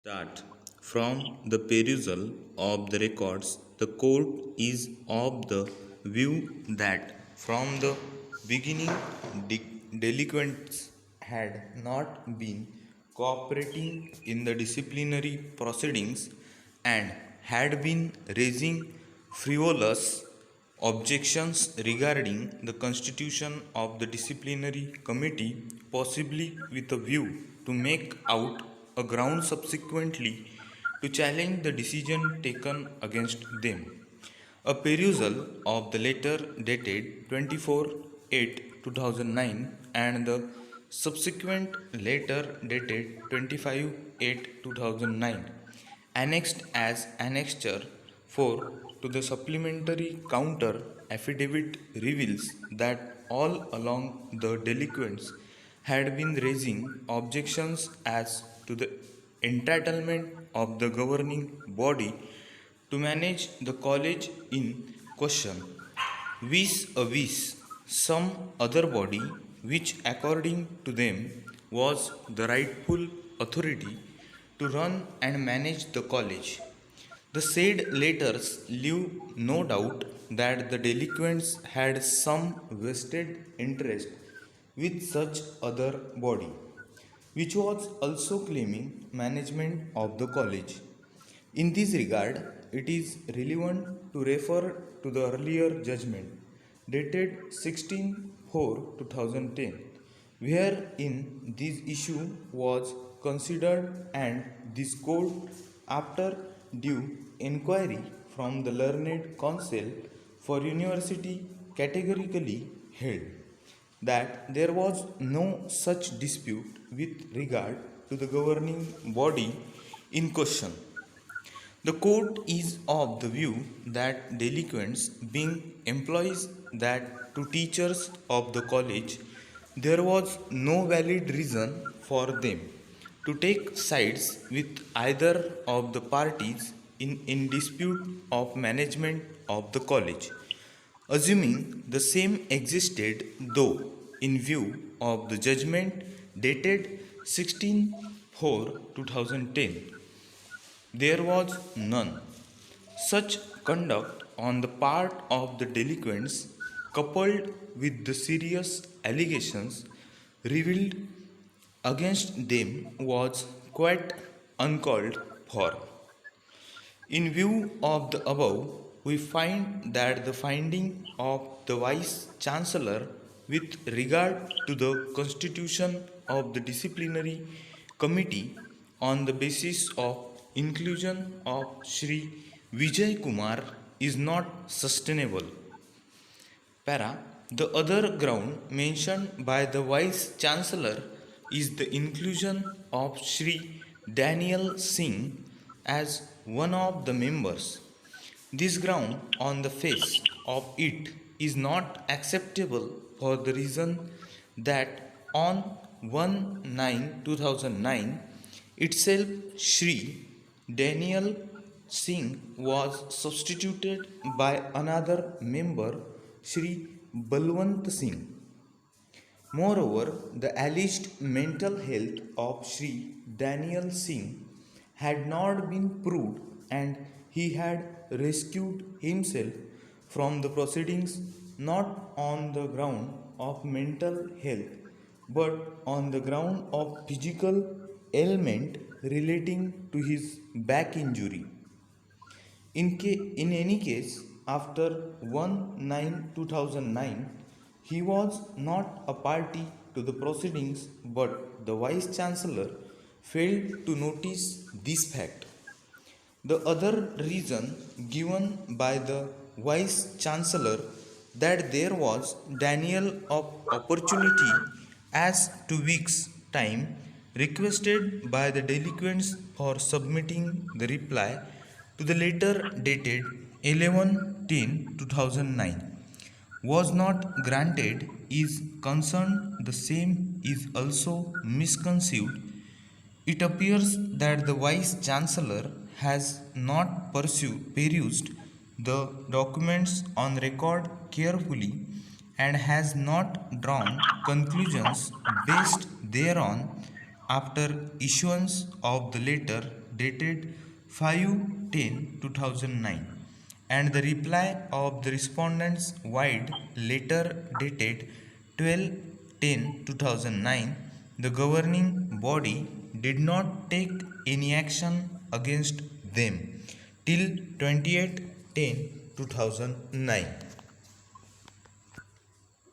Start. From the perusal of the records, the court is of the view that from the beginning delinquents had not been cooperating in the disciplinary proceedings and had been raising frivolous objections regarding the constitution of the disciplinary committee, possibly with a view to make out a ground subsequently to challenge the decision taken against them. A perusal of the letter dated 24/8/2009 and the subsequent letter dated 25/8/2009 annexed as annexure 4 to the supplementary counter affidavit reveals that all along the delinquents had been raising objections as to the entitlement of the governing body to manage the college in question vis-a-vis some other body which according to them was the rightful authority to run and manage the college. The said letters leave no doubt that the delinquents had some vested interest with such other body, which was also claiming management of the college. In this regard, it is relevant to refer to the earlier judgment dated 16/4/2010, wherein this issue was considered and this court, after due inquiry from the learned counsel for university, categorically held that there was no such dispute with regard to the governing body in question. The court is of the view that delinquents, being employees that to teachers of the college, there was no valid reason for them to take sides with either of the parties in dispute of management of the college, assuming the same existed, though in view of the judgment dated 16/4/2010 there was none. Such conduct on the part of the delinquents, coupled with the serious allegations revealed against them, was quite uncalled for. In view of the above, we find that the finding of the Vice Chancellor with regard to the constitution of the disciplinary committee on the basis of inclusion of Sri Vijay Kumar is not sustainable. Para. The other ground mentioned by the Vice Chancellor is the inclusion of Sri Daniel Singh as one of the members. This ground on the face of it is not acceptable for the reason that on 1/9/2009 itself Sri Daniel Singh was substituted by another member, Sri Balwant Singh. Moreover, the alleged mental health of Sri Daniel Singh had not been proved and he had rescued himself from the proceedings not on the ground of mental health but on the ground of physical ailment relating to his back injury. In any case, after 1/9/2009, he was not a party to the proceedings, but the Vice Chancellor failed to notice this fact. The other reason given by the Vice Chancellor that there was Daniel of opportunity as to weeks' time requested by the delinquents for submitting the reply to the letter dated 11/10/2009 was not granted is concerned. The same is also misconceived. It appears that the Vice Chancellor has not perused the documents on record carefully and has not drawn conclusions based thereon after issuance of the letter dated 5/10/2009, and the reply of the respondents wide letter dated 12/10/2009, the governing body did not take any action against them till 28/10/2009.